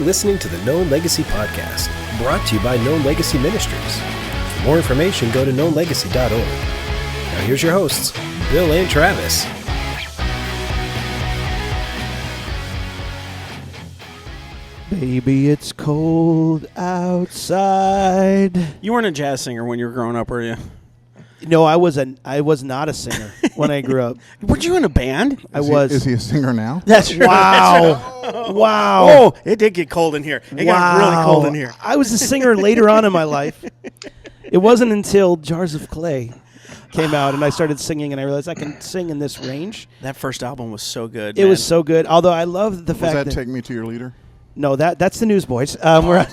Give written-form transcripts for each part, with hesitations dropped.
listening to the Known Legacy Podcast, brought to you by Known Legacy Ministries. For more information, go to knownlegacy.org. Now here's your hosts, Bill and Travis. Baby, it's cold outside. You weren't a jazz singer when you were growing up, were you? No, I was not a singer when I grew up. Were you in a band? Is he a singer now? That's right. Wow. Wow. Oh, it did get cold in here. It got really cold in here. I was a singer later on in my life. It wasn't until Jars of Clay came out and I started singing and I realized I can sing in this range. That first album was so good. It was so good. Although I love the fact Does that that Take Me to Your Leader? No, that's the Newsboys. Sorry.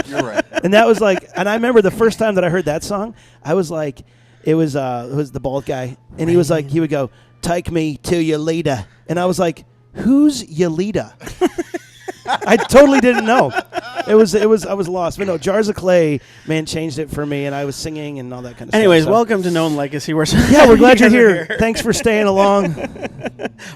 You're right. And that was like, and I remember the first time that I heard that song, I was like, it was the bald guy, and he was like, he would go, "Take me to your leader," and I was like, "Who's your leader?" I totally didn't know. I was lost. But no, Jars of Clay, man, changed it for me, and I was singing and all that kind of Anyways, stuff. welcome to Known Legacy. We're We're glad you're here. Thanks for staying along.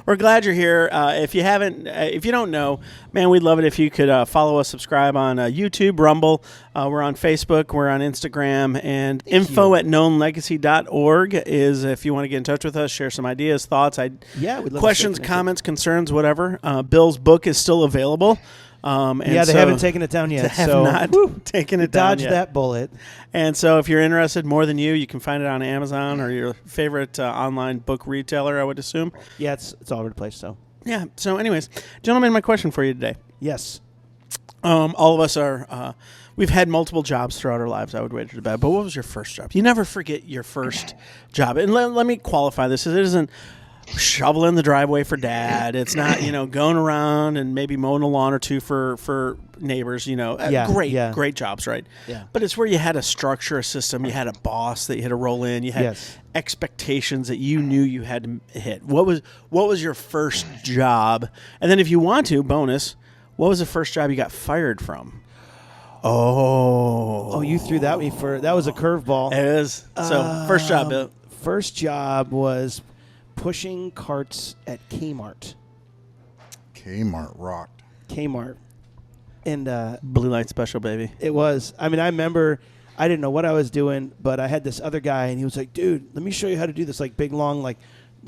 We're glad you're here. If you don't know, man, we'd love it if you could follow us, subscribe on YouTube, Rumble. We're on Facebook. We're on Instagram. And info@knownlegacy.org is if you want to get in touch with us, share some ideas, thoughts, we'd love questions, to comments, concerns, whatever. Bill's book is still available. And they haven't taken it down yet. They have not taken it down Dodge yet. that bullet. And so if you're interested, More Than You can find it on Amazon or your favorite online book retailer, I would assume. Yeah, it's all over the place. So Yeah. So anyways, gentlemen, my question for you today. yes. All of us are, we've had multiple jobs throughout our lives, I would wager to bet. But what was your first job? You never forget your first job. And let me qualify this. It isn't shoveling the driveway for dad. It's not, going around and maybe mowing a lawn or two for neighbors, great jobs, right? Yeah. But it's where you had a structure, a system, you had a boss that you had to roll in, you had Yes. expectations that you knew you had to hit. What was your first job? And then if you want to, bonus, what was the first job you got fired from? Oh, you threw that was a curveball. It is. So first job, Bill. First job was pushing carts at Kmart. Kmart rocked. And Blue light special, baby. it was, I remember I didn't know what I was doing, but I had this other guy and he was like, "Dude, let me show you how to do this." Like big, long, like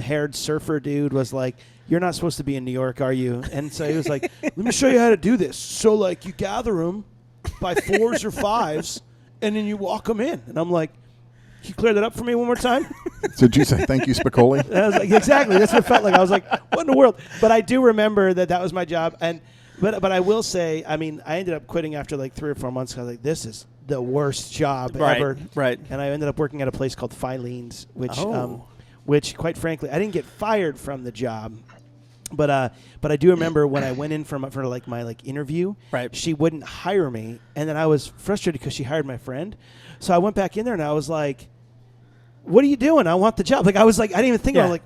haired surfer dude was like, "You're not supposed to be in New York, are you?" And so he was like, "Let me show you how to do this." So like you gather them by 4s or 5s and then you walk them in. And I'm like, "Can you clear that up for me one more time?" So did you say thank you, Spicoli? And I was like, exactly. That's what it felt like. I was like, what in the world? But I do remember that was my job. But I will say, I ended up quitting after like 3 or 4 months. I was like, this is the worst job ever. Right. And I ended up working at a place called Filene's, which quite frankly, I didn't get fired from the job. But I do remember when I went in for my interview, right. She wouldn't hire me. And then I was frustrated because she hired my friend. So I went back in there and I was like, "What are you doing? I want the job." Like I was like, I didn't even think about it. Like,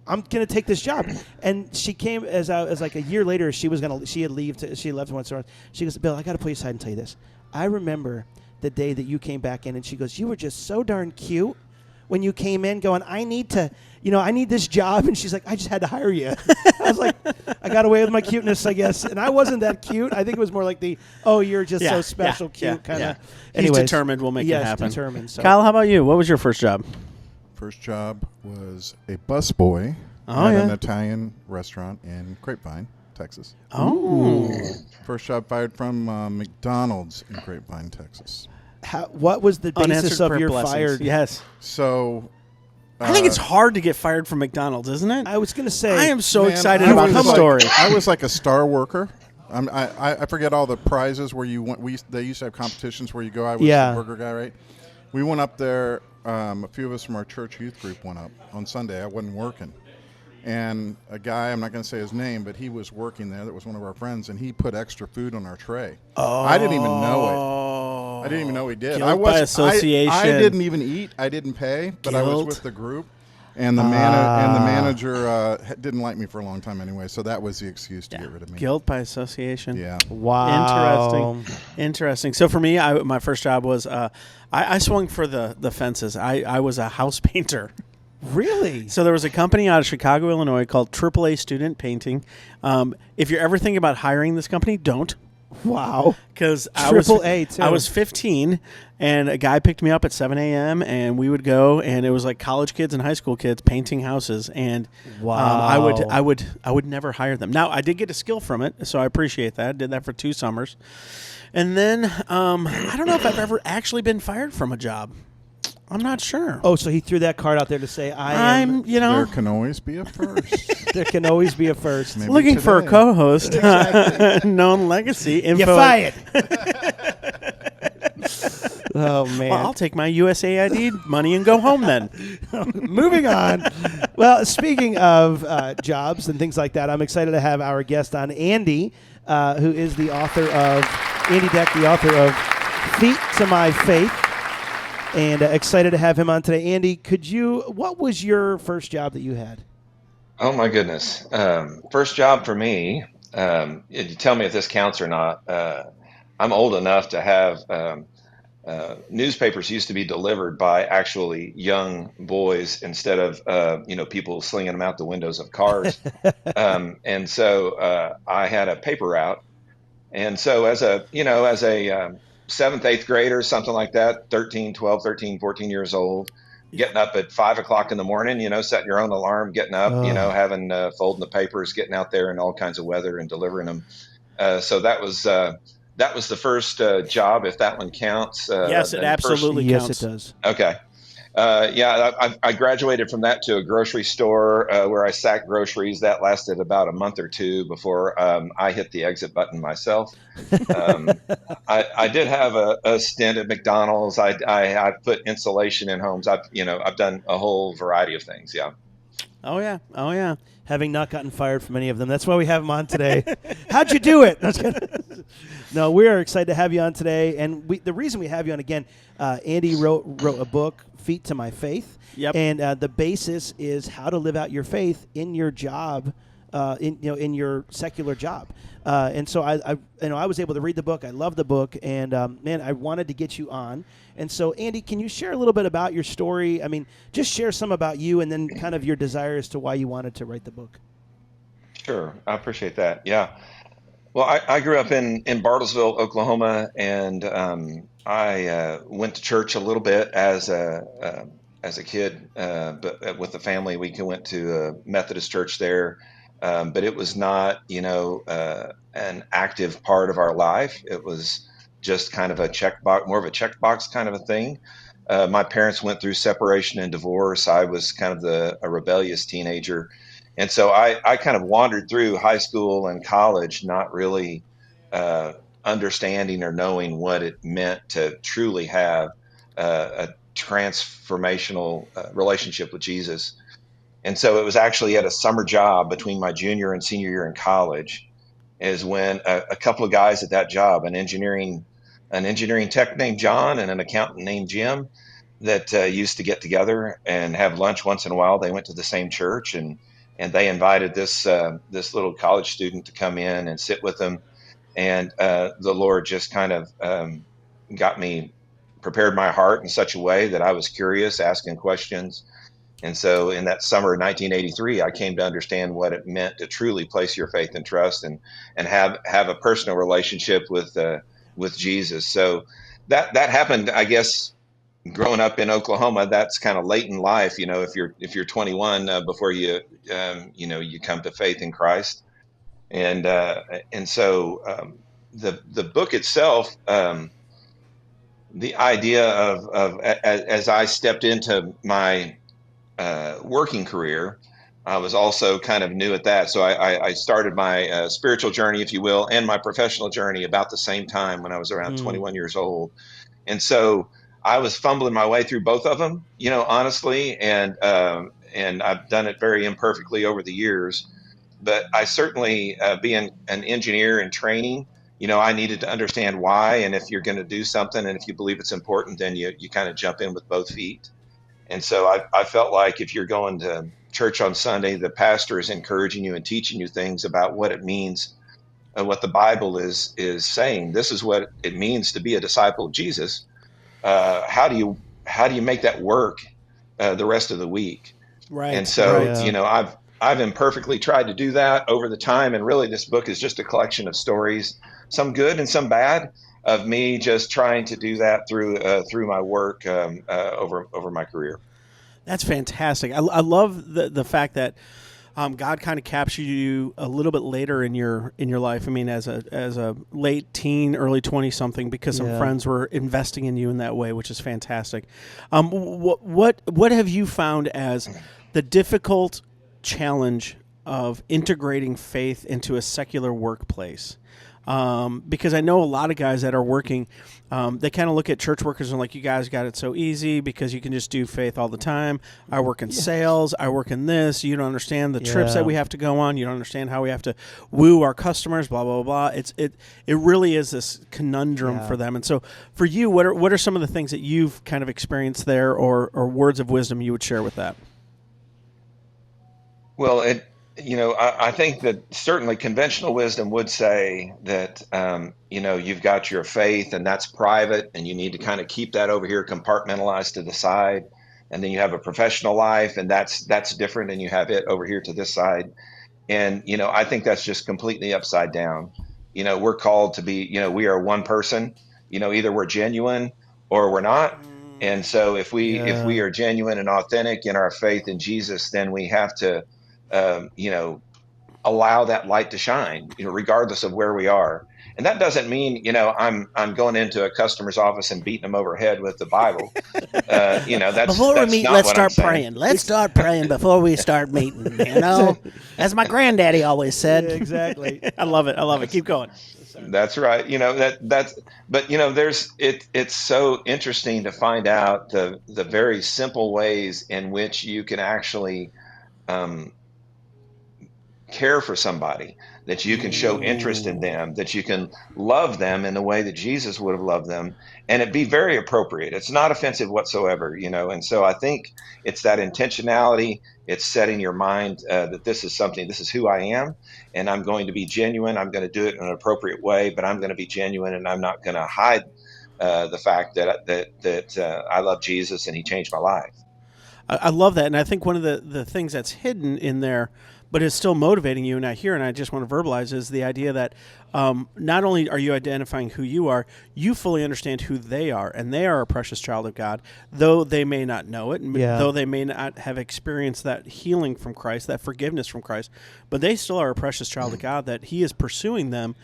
I'm gonna take this job. And she came as like a year later. She left once. She goes, "Bill, I got to pull you aside and tell you this. I remember the day that you came back in, and she goes, you were just so darn cute when you came in, going, I need this job." And she's like, "I just had to hire you." I was like, I got away with my cuteness, I guess. And I wasn't that cute. I think it was more like you're just so special, cute kind of. He's determined we'll make it happen. Yes, determined. So. Kyle, how about you? What was your first job? First job was a busboy at an Italian restaurant in Grapevine, Texas. Oh. First job fired from McDonald's in Grapevine, Texas. What was the basis Unanswered of prayer your blessings. fired? Yes. So I think it's hard to get fired from McDonald's, isn't it? I was going to say. I am so excited I about was the story. I was like a star worker. I forget all the prizes where you went. They used to have competitions where you go. I was the burger guy, right? We went up there. A few of us from our church youth group went up on Sunday. I wasn't working. And a guy, I'm not going to say his name, but he was working there. That was one of our friends, and he put extra food on our tray. Oh. I didn't even know it. I didn't even know he did. Guilt by association. I didn't even eat. I didn't pay, but I was with the group. And the manager didn't like me for a long time anyway, so that was the excuse to get rid of me. Guilt by association. Yeah. Wow. Interesting. So for me, my first job was I swung for the fences. I was a house painter. Really? So there was a company out of Chicago, Illinois called AAA Student Painting. If you're ever thinking about hiring this company, don't. Wow. Because AAA, too. I was 15, and a guy picked me up at 7 a.m., and we would go, and it was like college kids and high school kids painting houses. And Wow. I would never hire them. Now, I did get a skill from it, so I appreciate that. I did that for 2 summers. And then I don't know if I've ever actually been fired from a job. I'm not sure. Oh, so he threw that card out there to say, There can always be a first. there can always be a first. Maybe Looking for a today. co-host. Exactly. Known Legacy. Info. You're fired. Oh, man. Well, I'll take my USAID money and go home then. Moving on. Well, speaking of jobs and things like that, I'm excited to have our guest on, Andy, who is the author of, Andy Deck, the author of Feet to My Faith. And excited to have him on today. Andy, what was your first job that you had? Oh my goodness. First job for me, you tell me if this counts or not. I'm old enough to have newspapers used to be delivered by actually young boys instead of people slinging them out the windows of cars. And so I had a paper route. And so as a 7th, 8th grader, something like that, 13, 14 years old, getting up at 5 o'clock in the morning, setting your own alarm, getting up, having folding the papers, getting out there in all kinds of weather and delivering them. So that was the first job, if that one counts. Yes, it absolutely counts. Yes, it does. Okay. I graduated from that to a grocery store where I sacked groceries. That lasted about a month or 2 before I hit the exit button myself. I did have a stint at McDonald's. I put insulation in homes. I've done a whole variety of things. Yeah. Oh yeah. Having not gotten fired from any of them. That's why we have him on today. How'd you do it? No, we are excited to have you on today. And the reason we have you on again, Andy wrote a book, Feet to My Faith. Yep. And the basis is how to live out your faith in your job, in your secular job. And so I was able to read the book. I love the book, and man, I wanted to get you on. And so, Andy, can you share a little bit about your story? I mean, just share some about you, and then kind of your desire as to why you wanted to write the book. Sure. I appreciate that. Yeah. Well, I grew up in Bartlesville, Oklahoma, and I went to church a little bit as a kid, but with the family, we went to a Methodist church there. But it was not, an active part of our life. It was just kind of a checkbox, more of a checkbox kind of a thing. My parents went through separation and divorce. I was kind of a rebellious teenager. And so I kind of wandered through high school and college, not really understanding or knowing what it meant to truly have a transformational relationship with Jesus. And so it was actually at a summer job between my junior and senior year in college is when a couple of guys at that job, an engineering tech named John and an accountant named Jim, that used to get together and have lunch once in a while. They went to the same church, and they invited this little college student to come in and sit with them. And the Lord just kind of prepared my heart in such a way that I was curious, asking questions. And so in that summer of 1983, I came to understand what it meant to truly place your faith and trust and have a personal relationship with Jesus. So that happened, I guess, growing up in Oklahoma. That's kind of late in life, if you're 21 before you come to faith in Christ. And so the book itself, the idea of as I stepped into my working career, I was also kind of new at that. So I started my spiritual journey, if you will, and my professional journey about the same time when I was around 21 years old. And so I was fumbling my way through both of them, honestly, and I've done it very imperfectly over the years. But I certainly, being an engineer in training, I needed to understand why. And if you're going to do something and if you believe it's important, then you kind of jump in with both feet. And so I felt like if you're going to church on Sunday, the pastor is encouraging you and teaching you things about what it means, what the Bible is saying. This is what it means to be a disciple of Jesus. How do you make that work the rest of the week? Right. And so, Right. I've imperfectly tried to do that over the time. And really, this book is just a collection of stories, some good and some bad, of me just trying to do that through my work over my career. That's fantastic. I love the fact that God kind of captured you a little bit later in your life. I mean, as a late teen, early 20 something, because some friends were investing in you in that way, which is fantastic. What have you found as the difficult challenge of integrating faith into a secular workplace? Because I know a lot of guys that are working, they kind of look at church workers and like, you guys got it so easy because you can just do faith all the time. I work in sales. I work in this. You don't understand the trips that we have to go on. You don't understand how we have to woo our customers, blah, blah, blah. It really is this conundrum for them. And so for you, what are some of the things that you've kind of experienced there, or words of wisdom you would share with that? Well, I think that certainly conventional wisdom would say that, you've got your faith and that's private, and you need to kind of keep that over here compartmentalized to the side. And then you have a professional life, and that's different, and you have it over here to this side. And, I think that's just completely upside down. We're called to be, we are one person, either we're genuine or we're not. And so if we are genuine and authentic in our faith in Jesus, then we have to, allow that light to shine, regardless of where we are. And that doesn't mean, I'm going into a customer's office and beating them over the head with the Bible. Before we meet, let's start praying. Let's start praying before we start meeting, as my granddaddy always said. Yeah, exactly. I love it. Keep going. That's right. It's so interesting to find out the very simple ways in which you can actually, care for somebody, that you can show interest in them, that you can love them in the way that Jesus would have loved them, and it be very appropriate. It's not offensive whatsoever, and so I think it's that intentionality. It's setting your mind that this is who I am, and I'm going to be genuine. I'm going to do it in an appropriate way, but I'm going to be genuine, and I'm not going to hide the fact that I love Jesus and he changed my life. I love that. And I think one of the things that's hidden in there, but is still motivating you, and I just want to verbalize, is the idea that not only are you identifying who you are, you fully understand who they are, and they are a precious child of God, though they may not know it, and though they may not have experienced that healing from Christ, that forgiveness from Christ, but they still are a precious child of God, that he is pursuing them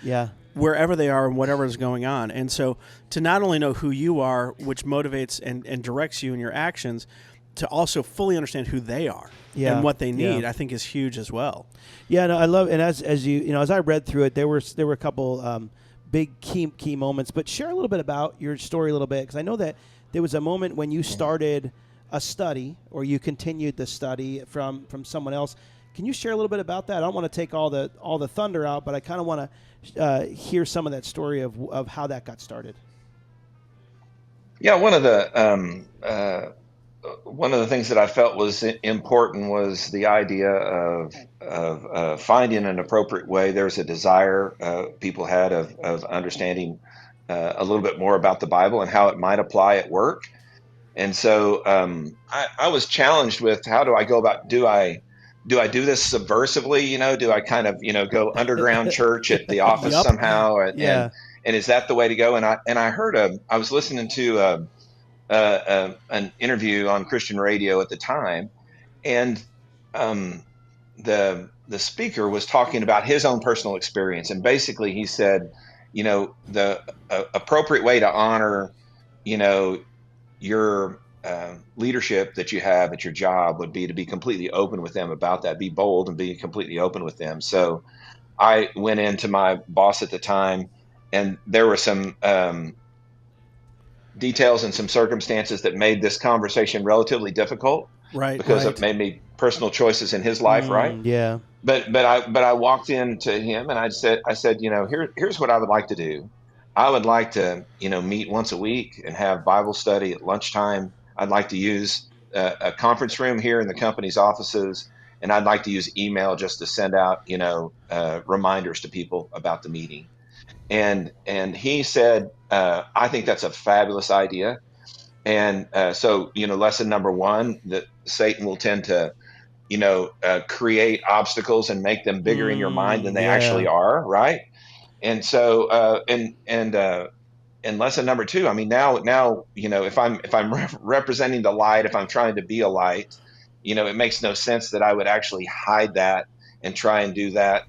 wherever they are and whatever is going on. And so to not only know who you are, which motivates and directs you in your actions, to also fully understand who they are and what they need, I think is huge as well. Yeah, no, I love, and as you as I read through it, there were a couple big key moments. But share a little bit about your story a little bit, because I know that there was a moment when you started a study, or you continued the study from someone else. Can you share a little bit about that? I don't want to take all the thunder out, but I kind of want to hear some of that story of how that got started. Yeah, one of the things that I felt was important was the idea of finding an appropriate way. There's a desire people had of understanding a little bit more about the Bible and how it might apply at work. And so I was challenged with, how do I go about, do I do this subversively? Do I kind of, go underground church at the office somehow? And is that the way to go? And I heard I was listening to an interview on Christian radio at the time, and the speaker was talking about his own personal experience, and basically he said, the appropriate way to honor, your leadership that you have at your job would be to be completely open with them about that. Be bold and be completely open with them. So I went into my boss at the time, and there were some details and some circumstances that made this conversation relatively difficult, right? Because it made me personal choices in his life, right? Yeah. But I walked into him and I said, here's what I would like to do. I would like to, meet once a week and have Bible study at lunchtime. I'd like to use a conference room here in the company's offices, and I'd like to use email just to send out, reminders to people about the meeting. And he said, I think that's a fabulous idea. And so, lesson number one, that Satan will tend to create obstacles and make them bigger in your mind than they actually are, right? And so, and lesson number 2, I mean, now, if I'm representing the light, if I'm trying to be a light, it makes no sense that I would actually hide that and try and do that,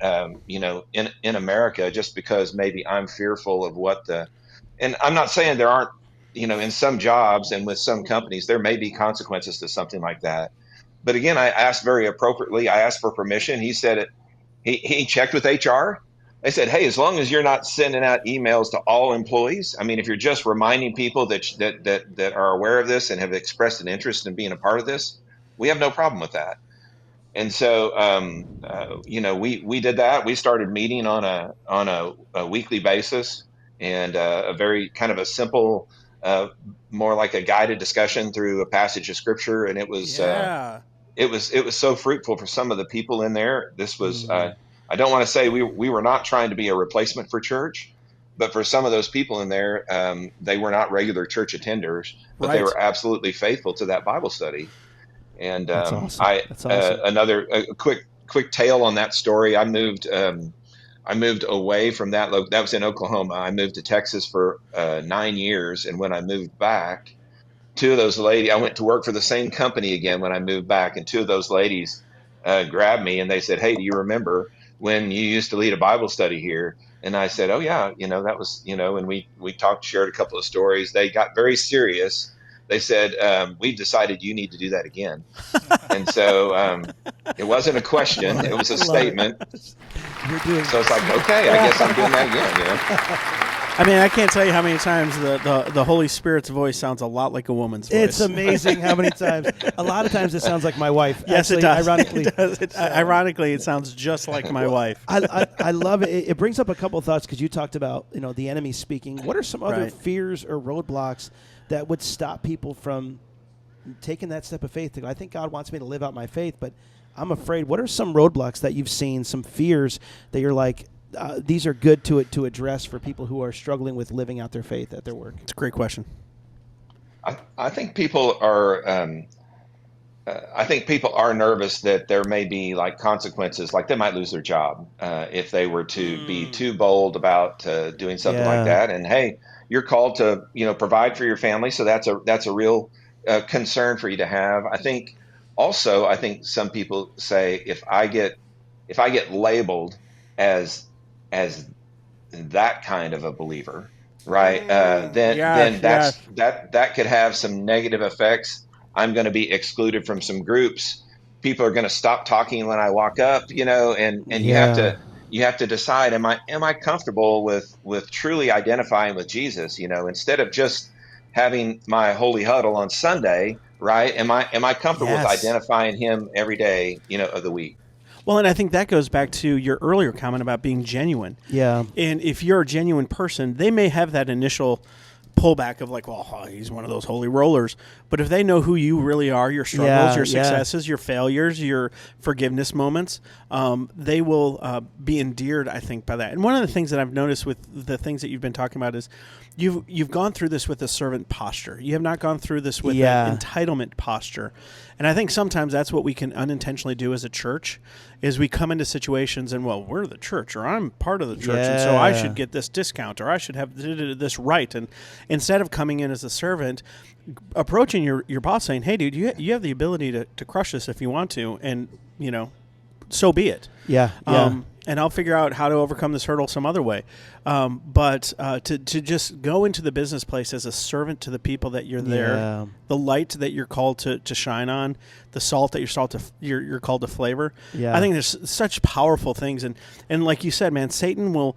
in America, just because maybe I'm fearful of and I'm not saying there aren't, in some jobs and with some companies, there may be consequences to something like that. But again, I asked very appropriately. I asked for permission. He said it. He checked with HR. They said, "Hey, as long as you're not sending out emails to all employees, I mean, if you're just reminding people that are aware of this and have expressed an interest in being a part of this, we have no problem with that." And so, we did that. We started meeting on a weekly basis, and a very kind of a simple, more like a guided discussion through a passage of scripture, and it was. It was so fruitful for some of the people in there. This was, I don't want to say we were not trying to be a replacement for church, but for some of those people in there, they were not regular church attenders, but they were absolutely faithful to that Bible study. And That's awesome. Another quick tale on that story. I moved away from that. That was in Oklahoma. I moved to Texas for 9 years, and when I moved back, 2 of those ladies, I went to work for the same company again when I moved back, and 2 of those ladies grabbed me and they said, "Hey, do you remember when you used to lead a Bible study here?" And I said, "Oh yeah, that was, and we talked, shared a couple of stories." They got very serious. They said, "We've decided you need to do that again." And so it wasn't a question; it was a statement. So it's like, okay, I guess I'm doing that again. I mean, I can't tell you how many times the Holy Spirit's voice sounds a lot like a woman's voice. It's amazing how many times. A lot of times it sounds like my wife. Yes, actually, it does. Ironically, it does. Ironically, it sounds just like my wife. I love it. It brings up a couple of thoughts because you talked about the enemy speaking. What are some other fears or roadblocks that would stop people from taking that step of faith to go, I think God wants me to live out my faith, but I'm afraid? What are some roadblocks that you've seen, some fears that you're like, these are good to address for people who are struggling with living out their faith at their work? It's a great question. I think people are. I think people are nervous that there may be like consequences, like they might lose their job if they were to be too bold about doing something like that. And hey, you're called to provide for your family, so that's a real concern for you to have. I think some people say if I get labeled as that kind of a believer, right? Then that could have some negative effects. I'm going to be excluded from some groups. People are going to stop talking when I walk up, and you have to decide, am I comfortable with truly identifying with Jesus, instead of just having my holy huddle on Sunday, right? Am I comfortable with identifying him every day, of the week? Well, and I think that goes back to your earlier comment about being genuine. Yeah. And if you're a genuine person, they may have that initial pullback of like, well, he's one of those holy rollers. But if they know who you really are, your struggles, your successes, your failures, your forgiveness moments, they will be endeared, I think, by that. And one of the things that I've noticed with the things that you've been talking about is you've gone through this with a servant posture. You have not gone through this with an entitlement posture. And I think sometimes that's what we can unintentionally do as a church, is we come into situations and, well, we're the church, or I'm part of the church, and so I should get this discount, or I should have this right. And instead of coming in as a servant, approaching your boss saying, hey, dude, you have the ability to crush this if you want to, and, so be it. Yeah. And I'll figure out how to overcome this hurdle some other way. But to just go into the business place as a servant to the people that you're there, the light that you're called to shine on, the salt that you're called to flavor. Yeah. I think there's such powerful things. And like you said, man, Satan will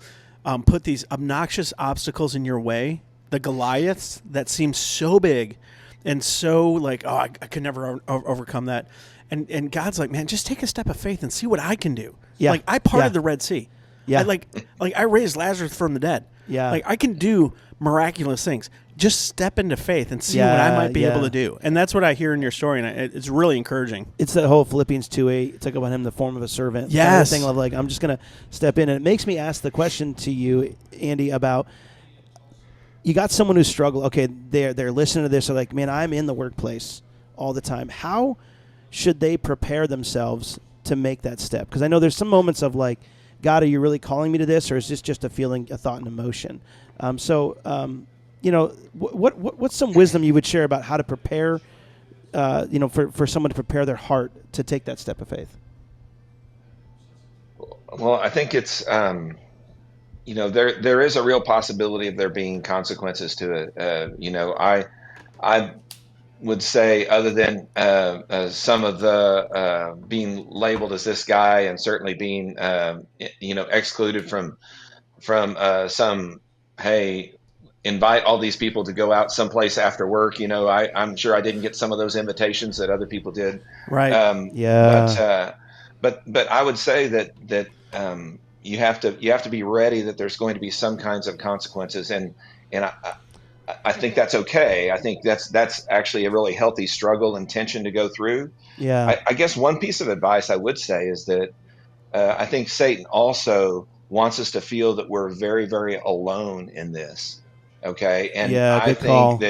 put these obnoxious obstacles in your way, the Goliaths that seem so big and so like, I could never overcome that. And God's like, man, just take a step of faith and see what I can do. Yeah. Like I parted the Red Sea. Yeah. I raised Lazarus from the dead. Yeah. Like I can do miraculous things. Just step into faith and see what I might be able to do. And that's what I hear in your story, and it's really encouraging. It's that whole Philippians 2:8. It's like about him in the form of a servant. Yes. Kind of thing of like, I'm just going to step in. And it makes me ask the question to you, Andy, about you got someone who's struggled. Okay, they're listening to this. They're like, man, I'm in the workplace all the time. How should they prepare themselves to make that step? Because I know there's some moments of like, God, are you really calling me to this, or is this just a feeling, a thought, and emotion? What's some wisdom you would share about how to prepare, for someone to prepare their heart to take that step of faith? Well, I think it's, there is a real possibility of there being consequences to it. I would say, other than some of the being labeled as this guy, and certainly being, excluded from some, hey, invite all these people to go out someplace after work. I'm sure I didn't get some of those invitations that other people did. Right. But I would say that you have to be ready that there's going to be some kinds of consequences, and I think that's okay. I think that's actually a really healthy struggle and tension to go through. Yeah. I guess one piece of advice I would say is that I think Satan also wants us to feel that we're very, very alone in this. Okay. And I think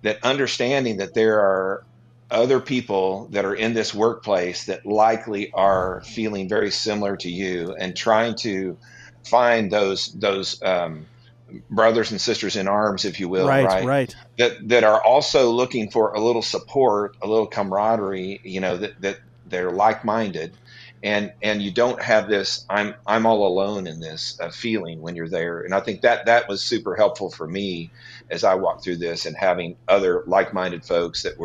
that understanding that there are other people that are in this workplace that likely are feeling very similar to you, and trying to find those brothers and sisters in arms, if you will, right. That are also looking for a little support, a little camaraderie, that they're like-minded. And you don't have this I'm all alone in this feeling when you're there. And I think that was super helpful for me as I walked through this, and having other like-minded folks that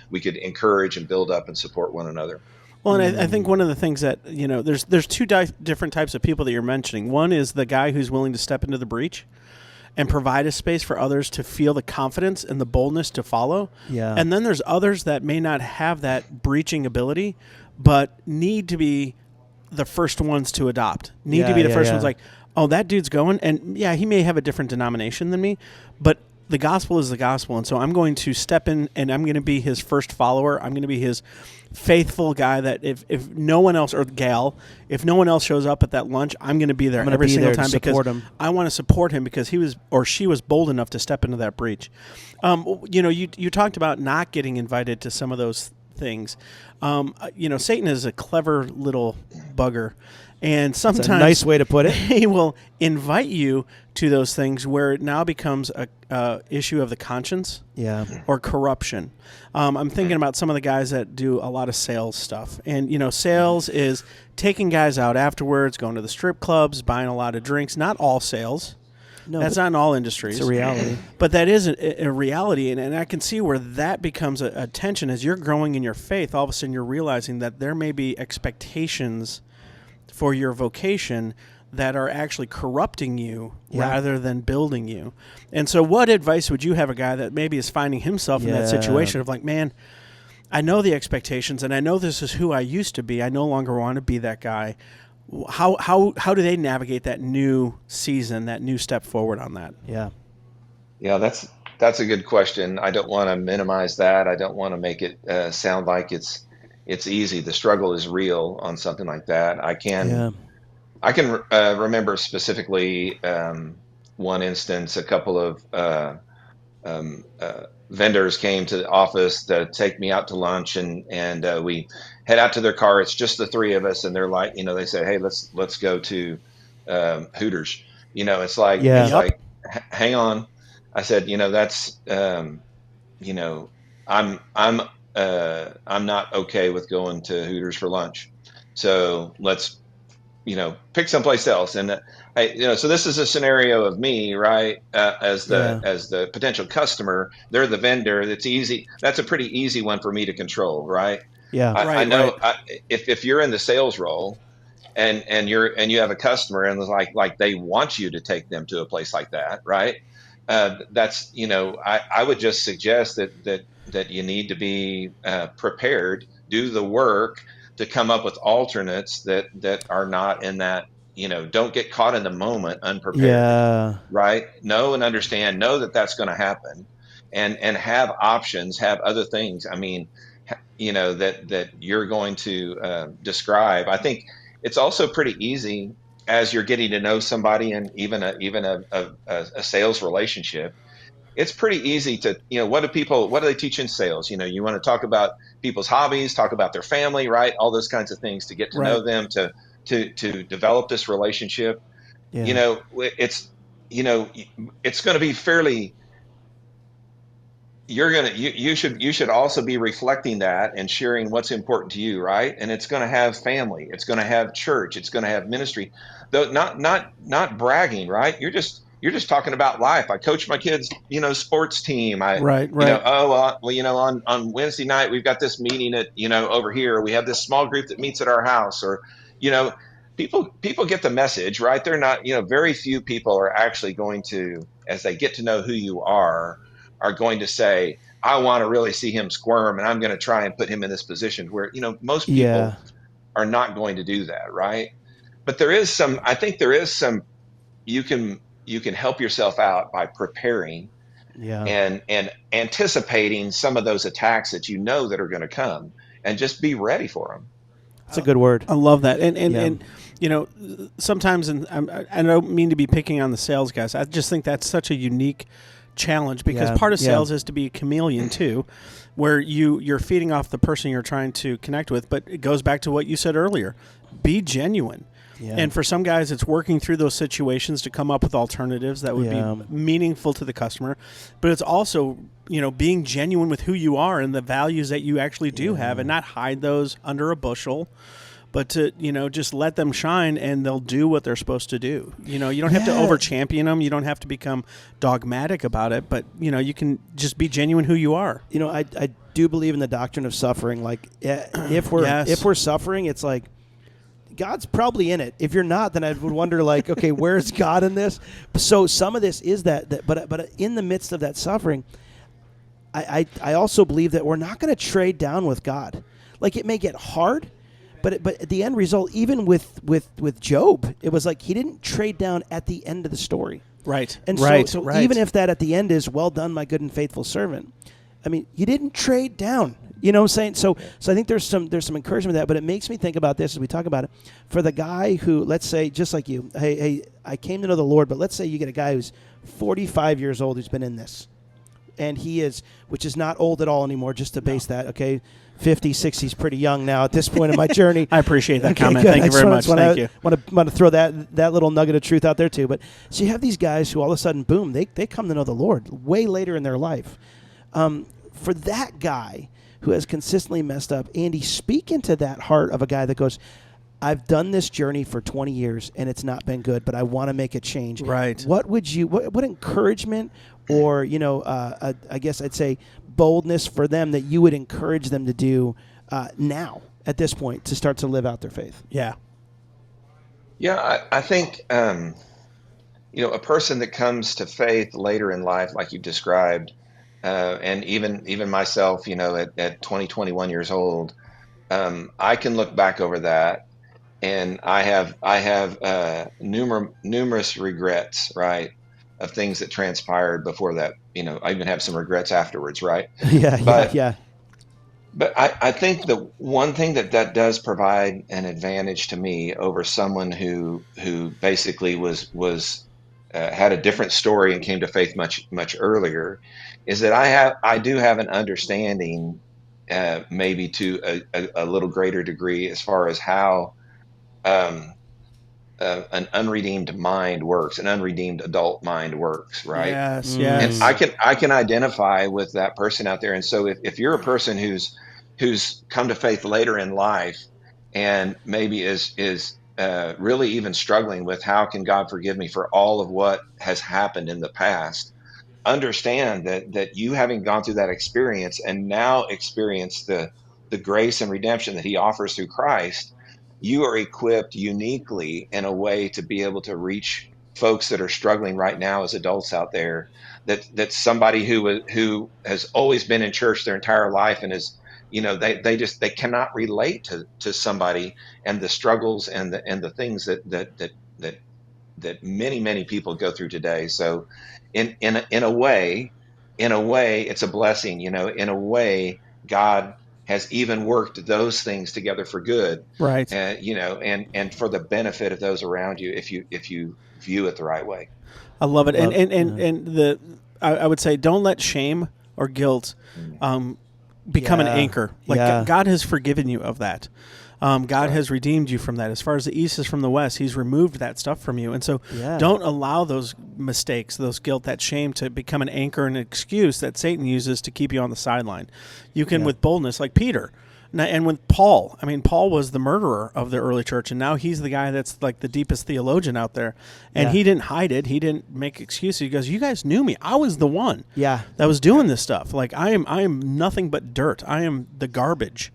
we could encourage and build up and support one another. Well, and I think one of the things that, there's two different types of people that you're mentioning. One is the guy who's willing to step into the breach and provide a space for others to feel the confidence and the boldness to follow. Yeah. And then there's others that may not have that breaching ability, but need to be the first ones to adopt. Need to be the first ones like, oh, that dude's going. And yeah, he may have a different denomination than me, but the gospel is the gospel. And so I'm going to step in, and I'm going to be his first follower. I'm going to be his faithful guy that if no one else, or gal, if no one else shows up at that lunch, I'm going to be there every single time, because I want to support him, because he was, or she was, bold enough to step into that breach. You talked about not getting invited to some of those things. Satan is a clever little bugger, and sometimes, that's a nice way to put it, he will invite you to those things where it now becomes a issue of the conscience, or corruption. I'm thinking about some of the guys that do a lot of sales stuff, and sales is taking guys out afterwards, going to the strip clubs, buying a lot of drinks. Not all sales. No, that's not in all industries. It's a reality. But that is a reality, and I can see where that becomes a tension. As you're growing in your faith, all of a sudden you're realizing that there may be expectations for your vocation that are actually corrupting you rather than building you. And so what advice would you have a guy that maybe is finding himself in that situation of like, man, I know the expectations, and I know this is who I used to be. I no longer want to be that guy. How do they navigate that new season, that new step forward on that? Yeah, that's a good question. I don't want to minimize that. I don't want to make it sound like it's easy. The struggle is real on something like that. I can remember specifically one instance. A couple of vendors came to the office to take me out to lunch, and we head out to their car. It's just the three of us, and they're like, they say, hey, let's go to Hooters. It's like, hang on. I said, that's, I'm not okay with going to Hooters for lunch. So let's, pick someplace else. And so this is a scenario of me, right? As the potential customer, they're the vendor. That's easy. That's a pretty easy one for me to control, right? I know. If you're in the sales role, and you have a customer, and like they want you to take them to a place like that, right? That's I would just suggest that you need to be prepared, do the work to come up with alternates that are not in that. Don't get caught in the moment unprepared. Right? Know and understand. Know that that's going to happen, and have options. Have other things. I mean, that you're going to describe. I think it's also pretty easy as you're getting to know somebody, and even a sales relationship. it's pretty easy to, what do they teach in sales? You want to talk about people's hobbies, talk about their family, right? All those kinds of things to get to know them, to develop this relationship. Yeah. It's, it's going to be fairly, you should also be reflecting that and sharing what's important to you, right? And it's going to have family, it's going to have church, it's going to have ministry, though not bragging, right? You're just talking about life. I coach my kids, sports team. Right. On Wednesday night we've got this meeting at, over here. We have this small group that meets at our house, or, people get the message, right? They're not, very few people are actually going to, as they get to know who you are going to say, I want to really see him squirm, and I'm going to try and put him in this position where, most people are not going to do that, right? But I think there is some, you can help yourself out by preparing and anticipating some of those attacks that that are going to come, and just be ready for them. That's a good word. I love that. And sometimes, and I don't mean to be picking on the sales guys, I just think that's such a unique challenge, because part of sales is to be a chameleon too, where you're feeding off the person you're trying to connect with. But it goes back to what you said earlier: be genuine. Yeah. And for some guys, it's working through those situations to come up with alternatives that would be meaningful to the customer. But it's also, being genuine with who you are and the values that you actually do have, and not hide those under a bushel, but to, just let them shine, and they'll do what they're supposed to do. You don't have to over champion them. You don't have to become dogmatic about it, but, you can just be genuine who you are. I do believe in the doctrine of suffering. Like, if we're suffering, it's like, God's probably in it. If you're not, then I would wonder, like, okay, where's God in this? So some of this is that but in the midst of that suffering, I also believe that we're not going to trade down with God. Like, it may get hard, but at the end result, even with Job, it was like he didn't trade down at the end of the story. Right. And so even if that at the end is, well done, my good and faithful servant, I mean, you didn't trade down. You know what I'm saying? So I think there's some encouragement in that, but it makes me think about this as we talk about it. For the guy who, let's say, just like you, hey, I came to know the Lord, but let's say you get a guy who's 45 years old who's been in this, and he is, which is not old at all anymore, just to base that, okay? 50, 60 is pretty young now at this point in my journey. I appreciate that comment. Good. Thank you very much. Thank you. Want to throw that little nugget of truth out there too. But so you have these guys who all of a sudden, boom, they come to know the Lord way later in their life. For that guy who has consistently messed up, Andy, speak into that heart of a guy that goes, I've done this journey for 20 years and it's not been good, but I want to make a change. Right. What encouragement or, I guess I'd say boldness for them that you would encourage them to do now at this point to start to live out their faith? Yeah. Yeah, I think, a person that comes to faith later in life, like you described, and even myself, at 20, 21 years old, I can look back over that, and I have numerous regrets, right, of things that transpired before that. I even have some regrets afterwards, right? Yeah. But I think the one thing that does provide an advantage to me over someone who basically was had a different story and came to faith much earlier, is that I do have an understanding, maybe to a little greater degree, as far as how an unredeemed mind works, an unredeemed adult mind works, right? Yes. And I can identify with that person out there. And so if you're a person who's come to faith later in life and maybe is really even struggling with how can God forgive me for all of what has happened in the past, understand that you, having gone through that experience and now experience the grace and redemption that he offers through Christ, you are equipped uniquely in a way to be able to reach folks that are struggling right now as adults out there, that's somebody who has always been in church their entire life and is, they cannot relate to somebody and the struggles and the things that many people go through today. So in a way, it's a blessing. In a way, God has even worked those things together for good, right? And for the benefit of those around you, if you view it the right way. I love it. And I would say don't let shame or guilt become an anchor. Like God has forgiven you of that. God has redeemed you from that. As far as the east is from the west, he's removed that stuff from you. And so don't allow those mistakes, those guilt, that shame to become an anchor and an excuse that Satan uses to keep you on the sideline. You can, with boldness, like Peter. And with Paul, I mean, Paul was the murderer of the early church, and now he's the guy that's like the deepest theologian out there. And he didn't hide it. He didn't make excuses. He goes, you guys knew me. I was the one that was doing this stuff. Like, I am nothing but dirt. I am the garbage.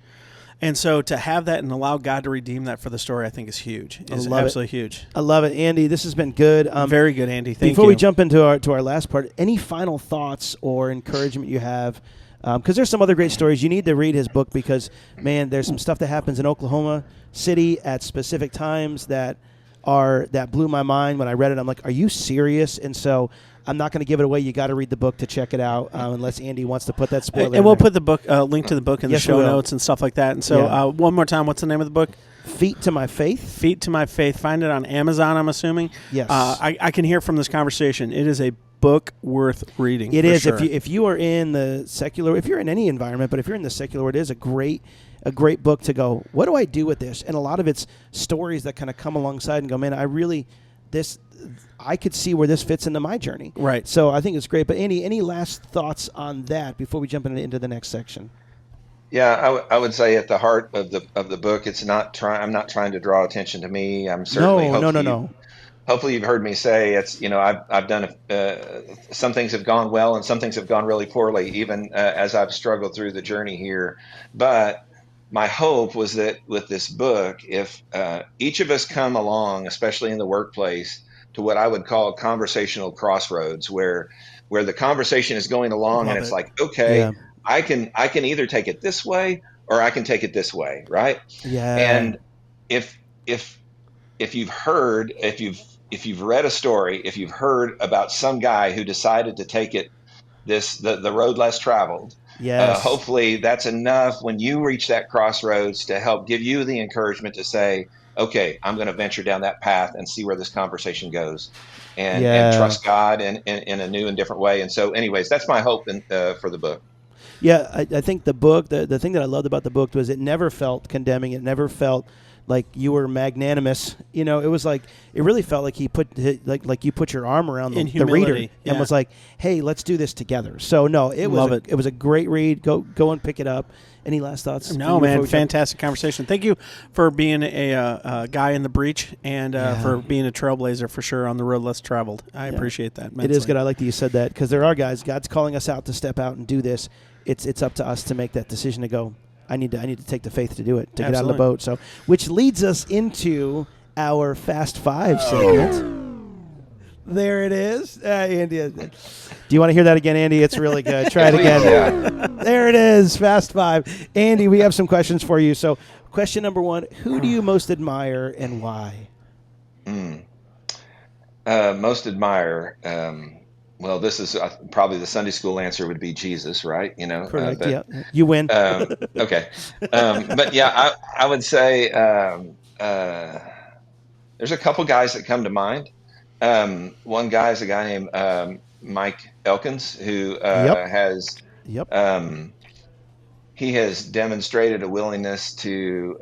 And so to have that and allow God to redeem that for the story, I think is huge. It's absolutely huge. I love it. Andy, this has been good. Very good, Andy. Thank you. Before we jump into our last part, any final thoughts or encouragement you have? Because there's some other great stories. You need to read his book because, man, there's some stuff that happens in Oklahoma City at specific times that blew my mind. When I read it, I'm like, are you serious? And so I'm not going to give it away. You got to read the book to check it out, unless Andy wants to put that spoiler. And we'll put the book link to the book in the show notes and stuff like that. And so one more time, what's the name of the book? Feet to My Faith. Feet to My Faith. Find it on Amazon, I'm assuming. Yes. I can hear from this conversation, it is a book worth reading. It is. Sure. If you are in the secular, if you're in any environment, but if you're in the secular, it is a great book to go, what do I do with this? And a lot of it's stories that kind of come alongside and go, man, I could see where this fits into my journey. Right. So I think it's great. But any last thoughts on that before we jump into the next section? Yeah, I would say at the heart of the book, I'm not trying to draw attention to me. I'm certainly no. Hopefully you've heard me say it's, I've done, some things have gone well and some things have gone really poorly, even as I've struggled through the journey here. But my hope was that with this book, if each of us come along, especially in the workplace, to what I would call conversational crossroads, where the conversation is going along and it's like, okay, I can either take it this way or I can take it this way, right? Yeah. And if you've heard, if you've read a story, if you've heard about some guy who decided to take it the road less traveled, hopefully that's enough when you reach that crossroads to help give you the encouragement to say, okay, I'm going to venture down that path and see where this conversation goes, and trust God in a new and different way. And so, anyways, that's my hope for the book. Yeah, I think the book, the thing that I loved about the book was it never felt condemning. It never felt like you were magnanimous. It was like, it really felt like he put like you put your arm around the reader and was like, hey, let's do this together. So no, it was a great read. Go and pick it up. Any last thoughts? No, man, fantastic conversation. Thank you for being a guy in the breach and for being a trailblazer for sure on the road less traveled. I appreciate that immensely. It is good. I like that you said that because there are guys, God's calling us out to step out and do this. It's up to us to make that decision to go, I need to take the faith to do it, to get out of the boat. So, which leads us into our Fast Five segment. There it is. Andy, do you want to hear that again, Andy? It's really good. Try it again. There it is, Fast Five. Andy, we have some questions for you. So, question number one, who do you most admire and why? Most admire... well, this is probably the Sunday school answer would be Jesus, right? Correct. You win. Okay, but yeah, I would say there's a couple guys that come to mind. One guy is a guy named Mike Elkins, who has he has demonstrated a willingness to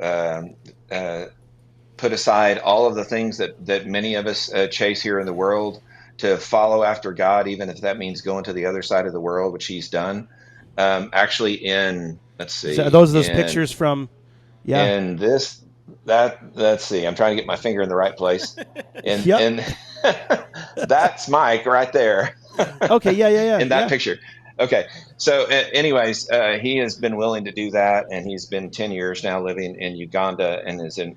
put aside all of the things that many of us chase here in the world, to follow after God, even if that means going to the other side of the world, which he's done. Actually, let's see. So are those pictures from? Yeah. And let's see. I'm trying to get my finger in the right place. And that's Mike right there. Okay. Yeah. In that picture. Okay. So anyways, he has been willing to do that, and he's been 10 years now living in Uganda, and is in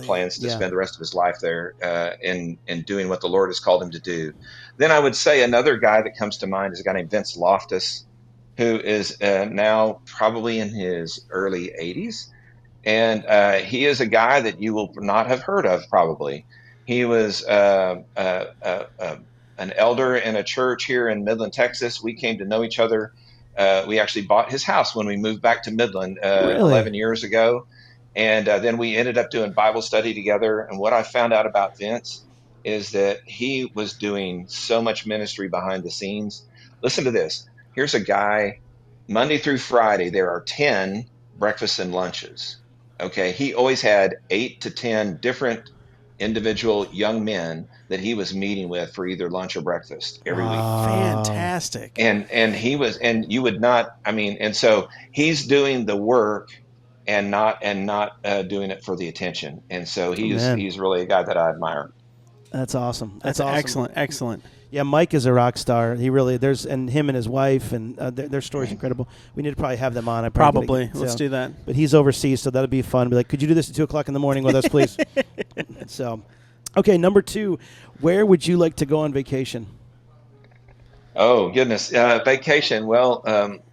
plans to spend the rest of his life there in doing what the Lord has called him to do. Then I would say another guy that comes to mind is a guy named Vince Loftus, who is now probably in his early 80s. And he is a guy that you will not have heard of probably. He was an elder in a church here in Midland, Texas. We came to know each other. We actually bought his house when we moved back to Midland 11 years ago. And then we ended up doing Bible study together. And what I found out about Vince is that he was doing so much ministry behind the scenes. Listen to this. Here's a guy, Monday through Friday, there are 10 breakfasts and lunches. Okay. He always had 8 to 10 different individual young men that he was meeting with for either lunch or breakfast every week. Fantastic. And he was, and you would not, and so he's doing the work and not doing it for the attention. And so he's really a guy that I admire. That's awesome. That's awesome. Excellent. Yeah, Mike is a rock star. He really and him and his wife, and their story's incredible. We need to probably have them on. Let's do that. But he's overseas, so that'll be fun. Be like, could you do this at 2:00 in the morning with us, please? So, okay, number 2, where would you like to go on vacation? Oh goodness, vacation. Well,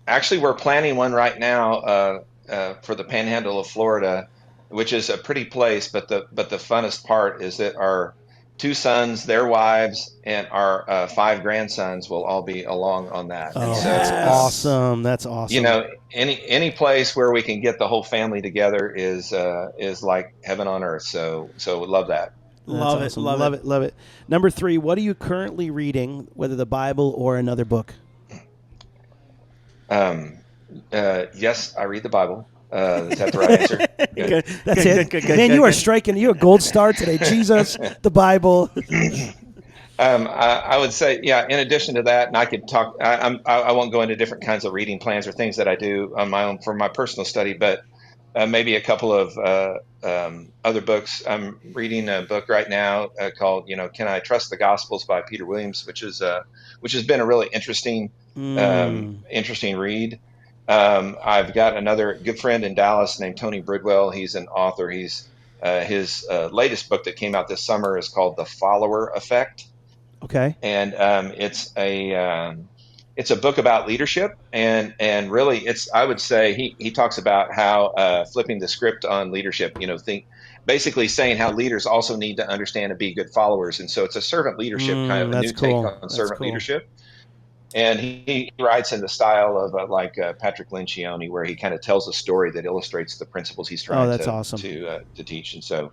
actually, we're planning one right now for the Panhandle of Florida, which is a pretty place. But the funnest part is that our 2 sons, their wives, and our 5 grandsons will all be along on that. Oh, so, that's awesome! That's awesome. You know, any place where we can get the whole family together is like heaven on earth. So love that. Love awesome. it. Love it. Number 3, what are you currently reading, whether the Bible or another book? Yes, I read the Bible. Is that the right answer? Good. That's it. Man, you are striking. You're a gold star today. Jesus, the Bible. I would say, yeah. In addition to that, and I could talk. I won't go into different kinds of reading plans or things that I do on my own for my personal study, but maybe a couple of other books. I'm reading a book right now called, "Can I Trust the Gospels" by Peter Williams, which has been a really interesting read. I've got another good friend in Dallas named Tony Bridwell. He's an author. His latest book that came out this summer is called The Follower Effect. Okay. And it's a book about leadership, and really I would say he talks about how flipping the script on leadership, basically saying how leaders also need to understand and be good followers. And so it's a servant leadership kind of a new take on servant leadership. And he writes in the style of Patrick Lencioni, where he kind of tells a story that illustrates the principles he's trying to teach. And so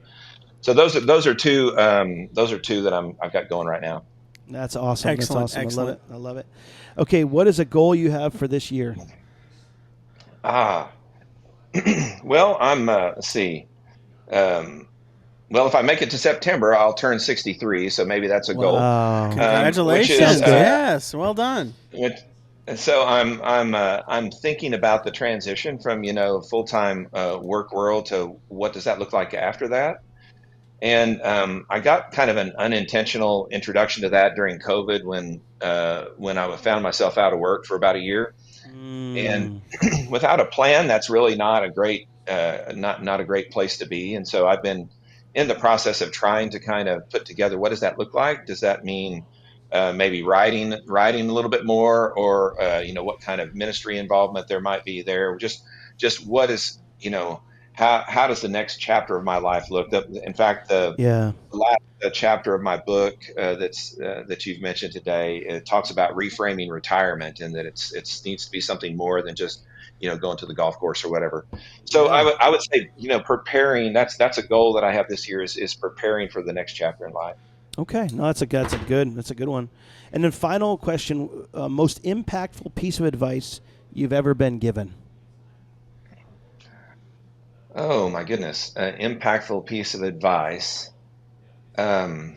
those are two that I've got going right now. That's awesome. Excellent. That's awesome. Excellent. I love it. Okay, what is a goal you have for this year? Well, I'm let's see. Well, if I make it to September, I'll turn 63, so maybe that's a goal. Congratulations! Yes, well done. And so I'm thinking about the transition from full-time work world to what does that look like after that. And I got kind of an unintentional introduction to that during COVID when I found myself out of work for about a year, and without a plan, that's really not a great not a great place to be. And so I've been in the process of trying to kind of put together, what does that look like? Does that mean maybe writing a little bit more, or what kind of ministry involvement there might be there? Just what is how does the next chapter of my life look? In fact, the last chapter of my book that you've mentioned today, it talks about reframing retirement, and that it needs to be something more than just going to the golf course or whatever. So I would say preparing. That's a goal that I have this year is preparing for the next chapter in life. Okay, no, that's a good one. And then final question: most impactful piece of advice you've ever been given? Oh my goodness, impactful piece of advice. I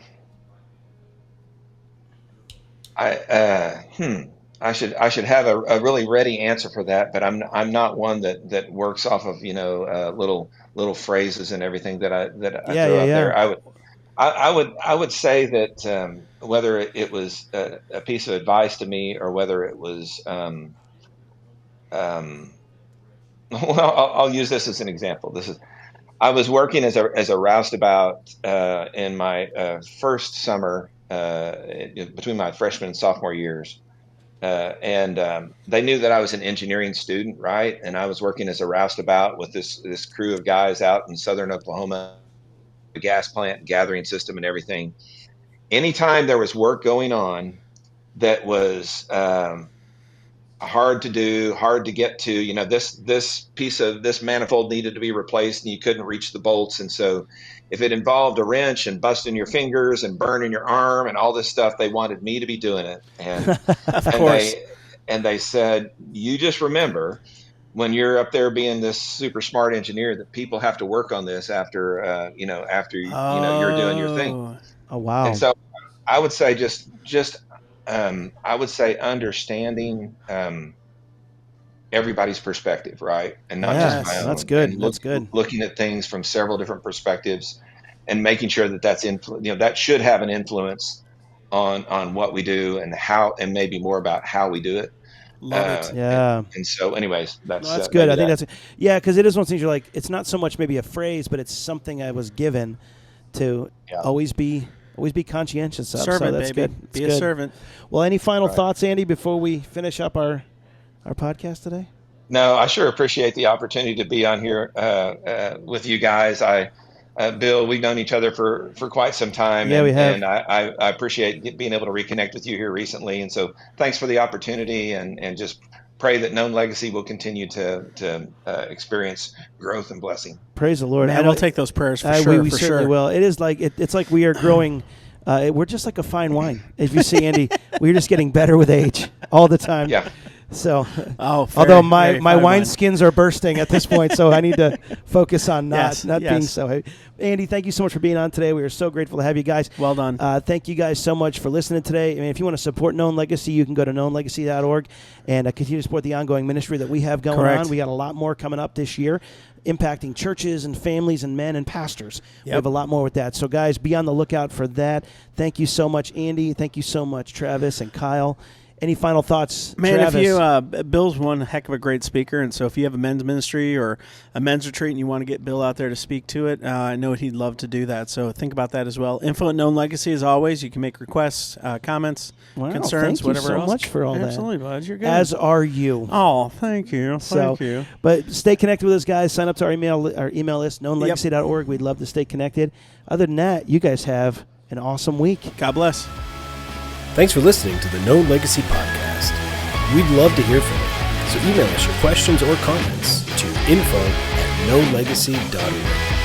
should have a really ready answer for that, but I'm not one that works off of little phrases and everything that I throw out there. I would say that whether it was a piece of advice to me or whether it was well, I'll use this as an example. I was working as a roustabout in my first summer between my freshman and sophomore years. And they knew that I was an engineering student, right? And I was working as a roustabout with this crew of guys out in southern Oklahoma, the gas plant, gathering system, and everything. Anytime there was work going on that was hard to do, hard to get to. You know, this piece of this manifold needed to be replaced, and you couldn't reach the bolts. And so, if it involved a wrench and busting your fingers and burning your arm and all this stuff, they wanted me to be doing it. And they said, you just remember, when you're up there being this super smart engineer, that people have to work on this after you're doing your thing. Oh wow! And so I would say I would say understanding everybody's perspective, right, and not just my own. That's good. And that's good. Looking at things from several different perspectives, and making sure that that should have an influence on what we do and how, and maybe more about how we do it. Love it. Yeah. And so, anyways, that's good. I think that's because it is one of those things you're like, it's not so much maybe a phrase, but it's something I was given to always be conscientious of. Servant, so that's baby. good. Be a servant. Well, any final thoughts, Andy, before we finish up our podcast today? No, I sure appreciate the opportunity to be on here with you guys. Bill, we've known each other for quite some time. Yeah, we have. And I appreciate being able to reconnect with you here recently. And so thanks for the opportunity, and just pray that Known Legacy will continue to experience growth and blessing. Praise the Lord. Man, we'll take those prayers for sure. We certainly will. It is like it's like we are growing. We're just like a fine wine. If you see, Andy, we're just getting better with age all the time. Yeah. So, although my wine skins are bursting at this point, so I need to focus on not being so heavy. Andy, thank you so much for being on today. We are so grateful to have you guys. Well done. Thank you guys so much for listening today. I mean, if you want to support Known Legacy, you can go to knownlegacy.org and continue to support the ongoing ministry that we have going on. We got a lot more coming up this year, impacting churches and families and men and pastors. We have a lot more with that. So, guys, be on the lookout for that. Thank you so much, Andy. Thank you so much, Travis and Kyle. Any final thoughts, man? Travis? If you Bill's one heck of a great speaker, and so if you have a men's ministry or a men's retreat and you want to get Bill out there to speak to it, I know he'd love to do that. So think about that as well. Info at Known Legacy, as always. You can make requests, comments, concerns, whatever else. Thank you so much for all that. Absolutely, bud. You're good. As are you. Oh, thank you. Thank you. But stay connected with us, guys. Sign up to our email list, knownlegacy.org. We'd love to stay connected. Other than that, you guys have an awesome week. God bless. Thanks for listening to the Known Legacy Podcast. We'd love to hear from you, so email us your questions or comments to info@knownlegacy.org.